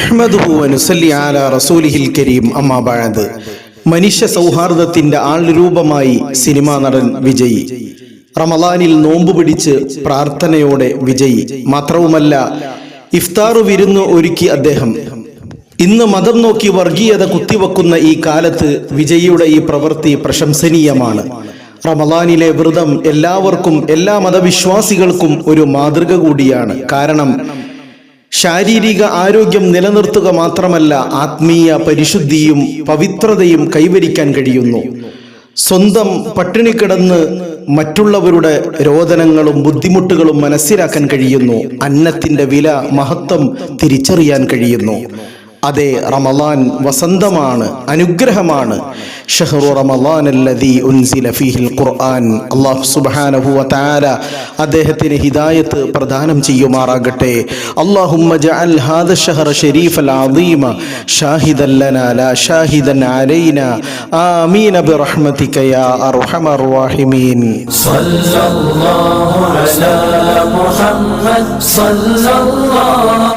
നഹ്മദുഹു വനുസല്ലി അലാ റസൂലിഹിൽ കരീം അമ്മാ ബഅദ്. മനുഷ്യ സൗഹാർദ്ദത്തിന്റെ ആൾരൂപമായി സിനിമാ നടൻ വിജയ്. റമളാനിൽ നോമ്പ് പിടിച്ച് പ്രാർത്ഥനയോടെ വിജയ്. മാത്രവുമല്ല, ഇഫ്താർ വിരുന്ന് ഒരുക്കി അദ്ദേഹം. ഇന്ന് മതം നോക്കി വർഗീയത കുത്തിവെക്കുന്ന ഈ കാലത്ത് വിജയിയുടെ ഈ പ്രവൃത്തി പ്രശംസനീയമാണ്. റമളാനിലെ വ്രതം എല്ലാവർക്കും, എല്ലാ മതവിശ്വാസികൾക്കും ഒരു മാതൃക കൂടിയാണ്. കാരണം ശാരീരിക ആരോഗ്യം നിലനിർത്തുക മാത്രമല്ല, ആത്മീയ പരിശുദ്ധിയും പവിത്രതയും കൈവരിക്കാൻ കഴിയുന്നു. സ്വന്തം പട്ടിണി കിടന്ന് മറ്റുള്ളവരുടെ രോദനങ്ങളും ബുദ്ധിമുട്ടുകളും മനസ്സിലാക്കാൻ കഴിയുന്നു. അന്നത്തിന്റെ വില, മഹത്വം തിരിച്ചറിയാൻ കഴിയുന്നു. അതെ, റമളാൻ വസന്തമാണ്, അനുഗ്രഹമാണ്. ഷഹ്റു റമളാനല്ലദീ ഉൻസില ഫീഹിൽ ഖുർആൻ. അല്ലാഹു സുബ്ഹാനഹു വ തആല അദ്ദേഹത്തിന് ഹിദായത്ത് പ്രദാനം ചെയ്യുമാറാകട്ടെ. അല്ലാഹുമ്മ ജഅൽ ഹാദ ശഹ്റ ശരീഫൽ അദീമ ഷാഹിദൻ ലനാ ലാ ഷാഹിദൻ അലൈനാ. ആമീൻ ബിറഹ്മതിക യാ അർഹമർ റഹീമീൻ. സല്ലല്ലാഹു അലാ മുഹമ്മദ് സല്ലല്ലാഹു